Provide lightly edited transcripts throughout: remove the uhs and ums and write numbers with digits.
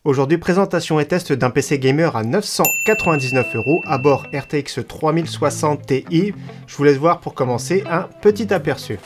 Aujourd'hui, présentation et test d'un PC gamer à 999 € à bord RTX 3060 Ti. Je vous laisse voir pour commencer un petit aperçu.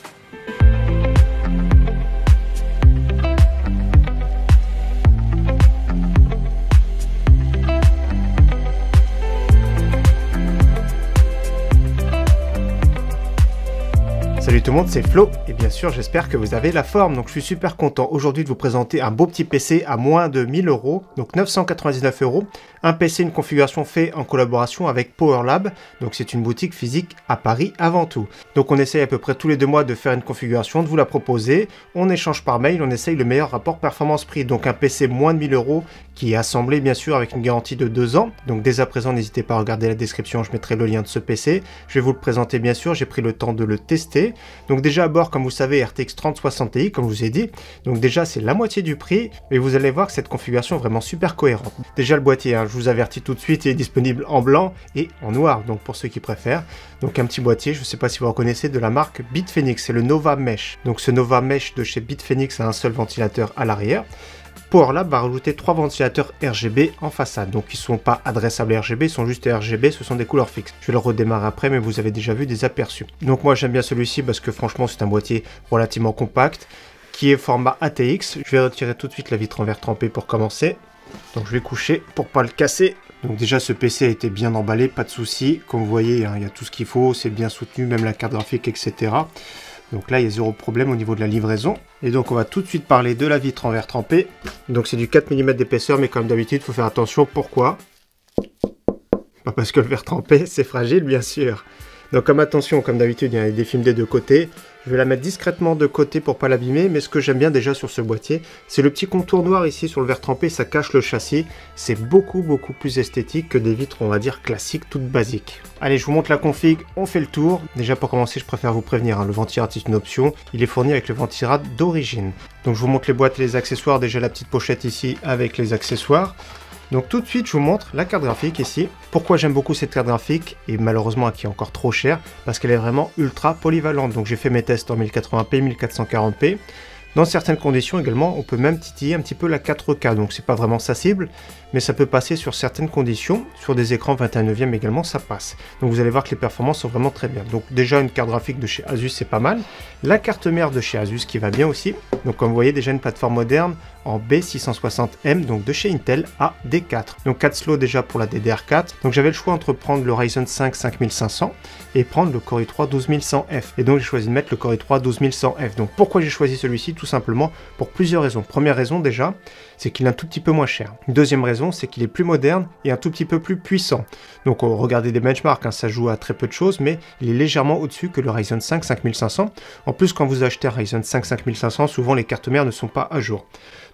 Salut tout le monde, c'est Flo et bien sûr j'espère que vous avez la forme, donc je suis super content aujourd'hui de vous présenter un beau petit PC à moins de 1000 €, donc 999 €, un PC, une configuration fait en collaboration avec PowerLab, donc c'est une boutique physique à Paris avant tout. Donc on essaye à peu près tous les 2 mois de faire une configuration, de vous la proposer, on échange par mail, on essaye le meilleur rapport performance-prix, donc un PC moins de 1000 € qui est assemblé bien sûr avec une garantie de 2 ans, donc dès à présent n'hésitez pas à regarder la description, je mettrai le lien de ce PC, je vais vous le présenter bien sûr, j'ai pris le temps de le tester. Donc déjà à bord, comme vous savez, RTX 3060 Ti, comme je vous ai dit. Donc déjà, c'est la moitié du prix, mais vous allez voir que cette configuration est vraiment super cohérente. Déjà le boîtier, je vous avertis tout de suite, il est disponible en blanc et en noir, donc pour ceux qui préfèrent. Donc un petit boîtier, je ne sais pas si vous reconnaissez, de la marque Bitfenix, c'est le Nova Mesh. Donc ce Nova Mesh de chez Bitfenix a un seul ventilateur à l'arrière. PowerLab va rajouter 3 ventilateurs RGB en façade, donc ils ne sont pas adressables RGB, ils sont juste RGB, ce sont des couleurs fixes. Je vais le redémarrer après, mais vous avez déjà vu des aperçus. Donc moi j'aime bien celui-ci parce que franchement c'est un boîtier relativement compact, qui est format ATX. Je vais retirer tout de suite la vitre en verre trempé pour commencer. Donc je vais coucher pour pas le casser. Donc déjà ce PC a été bien emballé, pas de souci. Comme vous voyez, il y a tout ce qu'il faut, c'est bien soutenu, même la carte graphique, etc. Donc là, il y a zéro problème au niveau de la livraison. Et donc, on va tout de suite parler de la vitre en verre trempé. Donc, c'est du 4 mm d'épaisseur, mais comme d'habitude, il faut faire attention. Pourquoi? Pas parce que le verre trempé, c'est fragile, bien sûr. Donc, comme attention, comme d'habitude, il y a des films des deux côtés. Je vais la mettre discrètement de côté pour pas l'abîmer, mais ce que j'aime bien déjà sur ce boîtier, c'est le petit contour noir ici sur le verre trempé, ça cache le châssis. C'est beaucoup plus esthétique que des vitres, on va dire, classiques, toutes basiques. Allez, je vous montre la config, on fait le tour. Déjà pour commencer, je préfère vous prévenir, le ventirad est une option, il est fourni avec le ventirad d'origine. Donc je vous montre les boîtes et les accessoires, déjà la petite pochette ici avec les accessoires. Donc tout de suite, je vous montre la carte graphique ici. Pourquoi j'aime beaucoup cette carte graphique, et malheureusement qui est encore trop chère, parce qu'elle est vraiment ultra polyvalente. Donc j'ai fait mes tests en 1080p, 1440p. Dans certaines conditions également, on peut même titiller un petit peu la 4K, donc c'est pas vraiment sa cible, mais ça peut passer sur certaines conditions, sur des écrans 21/9 également, ça passe. Donc vous allez voir que les performances sont vraiment très bien. Donc déjà une carte graphique de chez Asus, c'est pas mal. La carte mère de chez Asus qui va bien aussi. Donc comme vous voyez, déjà une plateforme moderne en B660M, donc de chez Intel à D4. Donc 4 slots déjà pour la DDR4. Donc j'avais le choix entre prendre le Ryzen 5 5500 et prendre le Core i3 12100F. Et donc j'ai choisi de mettre le Core i3 12100F. Donc pourquoi j'ai choisi celui-ci? Tout simplement pour plusieurs raisons. Première raison déjà, c'est qu'il est un tout petit peu moins cher. Deuxième raison, c'est qu'il est plus moderne et un tout petit peu plus puissant. Donc regardez des benchmarks, ça joue à très peu de choses, mais il est légèrement au-dessus que le Ryzen 5 5500. En plus, quand vous achetez un Ryzen 5 5500, souvent les cartes mères ne sont pas à jour.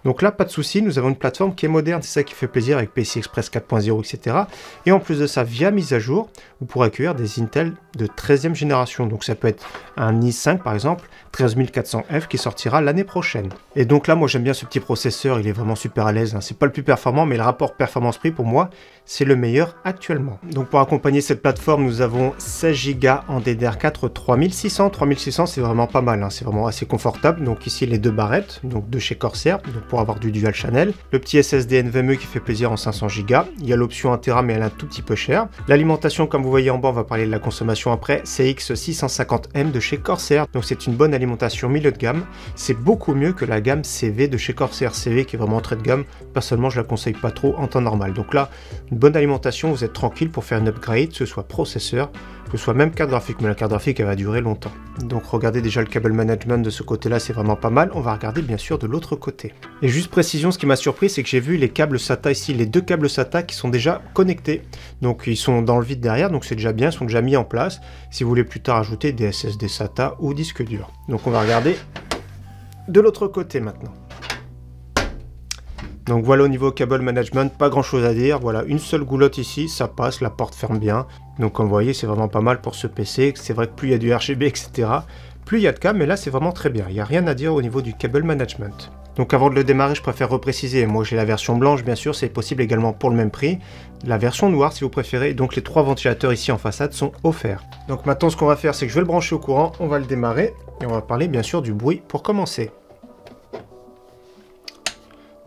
Donc là, pas de souci, nous avons une plateforme qui est moderne, c'est ça qui fait plaisir avec PCI Express 4.0, etc. Et en plus de ça, via mise à jour, vous pourrez accueillir des Intel de 13e génération. Donc ça peut être un i5 par exemple, 13400F qui sortira l'année prochaine. Et donc là, moi j'aime bien ce petit processeur, il est vraiment super à l'aise. C'est pas le plus performant, mais le rapport performance-prix pour moi, c'est le meilleur actuellement. Donc pour accompagner cette plateforme, nous avons 16 Go en DDR4 3600. 3600, c'est vraiment pas mal, c'est vraiment assez confortable. Donc ici les 2 barrettes, donc de chez Corsair, donc pour avoir du dual channel. Le petit SSD NVMe qui fait plaisir en 500 Go. Il y a l'option 1 Tera, mais elle est un tout petit peu chère. L'alimentation, comme vous voyez en bas, on va parler de la consommation après, CX650M de chez Corsair. Donc c'est une bonne alimentation milieu de gamme. C'est beaucoup mieux que la gamme CV de chez Corsair. CV qui est vraiment entrée de gamme. Personnellement, je la conseille pas trop en temps normal. Donc là, une bonne alimentation, vous êtes tranquille pour faire une upgrade, que ce soit processeur, que ce soit même carte graphique, mais la carte graphique elle va durer longtemps. Donc regardez déjà le câble management de ce côté-là, c'est vraiment pas mal. On va regarder bien sûr de l'autre côté. Et juste précision, ce qui m'a surpris, c'est que j'ai vu les câbles SATA ici, les 2 câbles SATA qui sont déjà connectés. Donc ils sont dans le vide derrière, donc c'est déjà bien, ils sont déjà mis en place. Si vous voulez plus tard ajouter des SSD SATA ou disque dur. Donc on va regarder de l'autre côté maintenant. Donc voilà au niveau câble management, pas grand chose à dire. Voilà, une seule goulotte ici, ça passe, la porte ferme bien. Donc comme vous voyez, c'est vraiment pas mal pour ce PC. C'est vrai que plus il y a du RGB, etc., plus il y a de câbles, mais là c'est vraiment très bien. Il n'y a rien à dire au niveau du câble management. Donc avant de le démarrer, je préfère repréciser. Moi j'ai la version blanche, bien sûr, c'est possible également pour le même prix. La version noire si vous préférez. Donc les 3 ventilateurs ici en façade sont offerts. Donc maintenant ce qu'on va faire, c'est que je vais le brancher au courant, on va le démarrer. Et on va parler bien sûr du bruit pour commencer.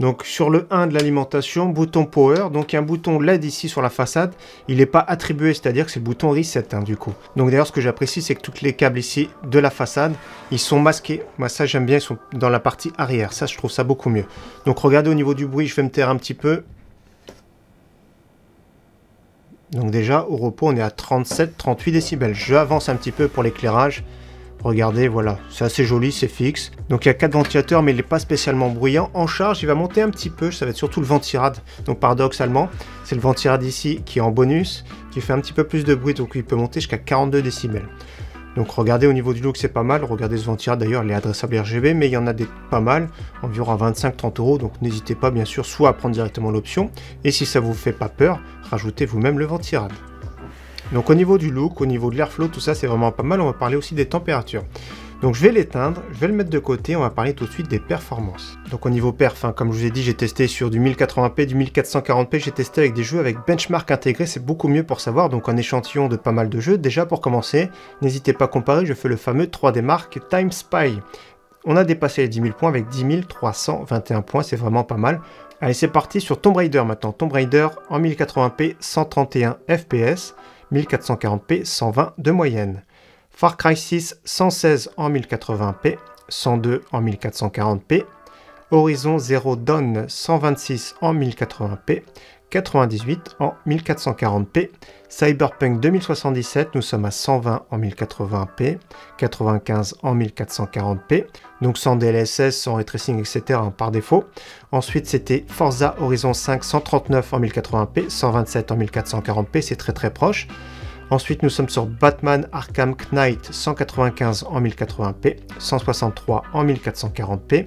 Donc sur le 1 de l'alimentation, bouton Power, donc il y a un bouton LED ici sur la façade, il n'est pas attribué, c'est-à-dire que c'est le bouton Reset du coup. Donc d'ailleurs ce que j'apprécie c'est que tous les câbles ici de la façade, ils sont masqués. Moi ça j'aime bien, ils sont dans la partie arrière, ça je trouve ça beaucoup mieux. Donc regardez au niveau du bruit, je vais me taire un petit peu. Donc déjà au repos on est à 37-38 décibels. J'avance un petit peu pour l'éclairage. Regardez, voilà, c'est assez joli, c'est fixe. Donc il y a 4 ventilateurs, mais il n'est pas spécialement bruyant. En charge, il va monter un petit peu, ça va être surtout le ventirad. Donc paradoxalement, c'est le ventirad ici qui est en bonus, qui fait un petit peu plus de bruit, donc il peut monter jusqu'à 42 décibels. Donc regardez au niveau du look, c'est pas mal. Regardez ce ventirad d'ailleurs, il est adressable RGB, mais il y en a des pas mal, environ à 25-30 €. Donc n'hésitez pas bien sûr soit à prendre directement l'option, et si ça vous fait pas peur, rajoutez vous-même le ventirad. Donc au niveau du look, au niveau de l'airflow, tout ça c'est vraiment pas mal. On va parler aussi des températures. Donc je vais l'éteindre, je vais le mettre de côté, on va parler tout de suite des performances. Donc au niveau perf, comme je vous ai dit, j'ai testé sur du 1080p, du 1440p, j'ai testé avec des jeux avec benchmark intégré, c'est beaucoup mieux pour savoir, donc un échantillon de pas mal de jeux. Déjà pour commencer, n'hésitez pas à comparer, je fais le fameux 3D Mark Time Spy. On a dépassé les 10 000 points avec 10 321 points, c'est vraiment pas mal. Allez c'est parti sur Tomb Raider maintenant, Tomb Raider en 1080p, 131 fps. 1440p, 120 de moyenne. Far Cry 6, 116 en 1080p, 102 en 1440p. Horizon Zero Dawn, 126 en 1080p, 98 en 1440p. Cyberpunk 2077, nous sommes à 120 en 1080p, 95 en 1440p, donc sans DLSS, sans ray tracing, etc. par défaut. Ensuite, c'était Forza Horizon 5, 139 en 1080p, 127 en 1440p, c'est très proche. Ensuite, nous sommes sur Batman Arkham Knight, 195 en 1080p, 163 en 1440p.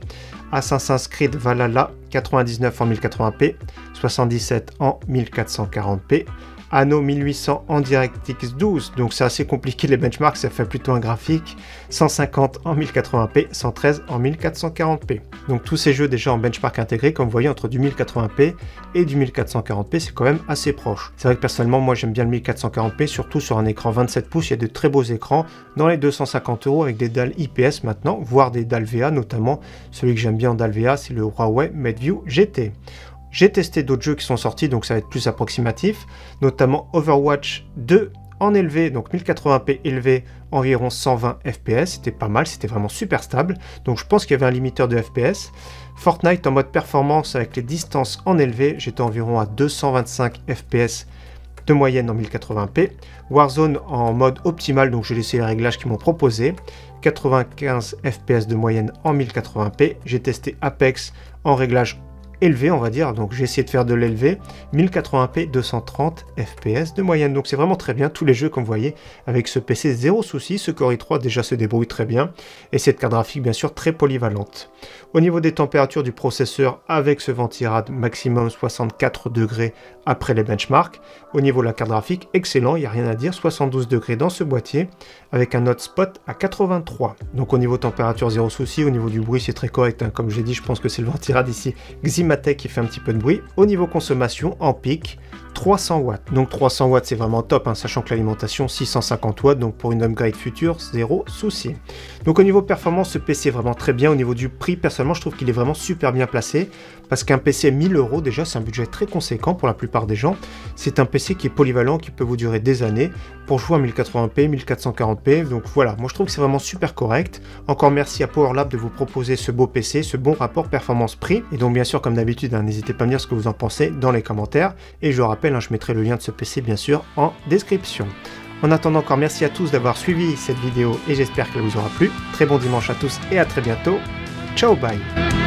Assassin's Creed Valhalla, 99 en 1080p, 77 en 1440p. Anno 1800 en DirectX 12, donc c'est assez compliqué les benchmarks, ça fait plutôt un graphique, 150 en 1080p, 113 en 1440p. Donc tous ces jeux déjà en benchmark intégré, comme vous voyez, entre du 1080p et du 1440p, c'est quand même assez proche. C'est vrai que personnellement, moi j'aime bien le 1440p, surtout sur un écran 27 pouces, il y a de très beaux écrans, dans les 250 € avec des dalles IPS maintenant, voire des dalles VA, notamment celui que j'aime bien en dalle VA, c'est le Huawei MateView GT. J'ai testé d'autres jeux qui sont sortis, donc ça va être plus approximatif, notamment Overwatch 2 en élevé, donc 1080p élevé, environ 120 fps, c'était pas mal, c'était vraiment super stable, donc je pense qu'il y avait un limiteur de fps. Fortnite en mode performance avec les distances en élevé, j'étais environ à 225 fps de moyenne en 1080p. Warzone en mode optimal, donc j'ai laissé les réglages qu'ils m'ont proposé, 95 fps de moyenne en 1080p. J'ai testé Apex en réglage élevé, on va dire, donc j'ai essayé de faire de l'élevé, 1080p 230 fps de moyenne, donc c'est vraiment très bien, tous les jeux comme vous voyez, avec ce PC zéro souci, ce Core i3 déjà se débrouille très bien, et cette carte graphique bien sûr très polyvalente. Au niveau des températures du processeur, avec ce ventirad maximum 64 degrés après les benchmarks, au niveau de la carte graphique, excellent, il n'y a rien à dire, 72 degrés dans ce boîtier, avec un hotspot à 83. Donc au niveau température zéro souci, au niveau du bruit c'est très correct, comme j'ai dit, je pense que c'est le ventirad ici, Ximatec qui fait un petit peu de bruit. Au niveau consommation, en pic, 300 watts. Donc 300 watts c'est vraiment top, sachant que l'alimentation 650 watts, donc pour une upgrade future, zéro souci. Donc au niveau performance, ce PC est vraiment très bien. Au niveau du prix, personnellement, je trouve qu'il est vraiment super bien placé, parce qu'un PC 1000 €, déjà c'est un budget très conséquent pour la plupart des gens. C'est un PC qui est polyvalent, qui peut vous durer des années, pour jouer en 1080p, 1440p, donc voilà, moi je trouve que c'est vraiment super correct. Encore merci à PowerLab de vous proposer ce beau PC, ce bon rapport performance-prix, et donc bien sûr comme d'habitude, n'hésitez pas à me dire ce que vous en pensez dans les commentaires, et je rappelle, je mettrai le lien de ce PC bien sûr en description. En attendant, encore merci à tous d'avoir suivi cette vidéo et j'espère qu'elle vous aura plu. Très bon dimanche à tous et à très bientôt. Ciao, bye.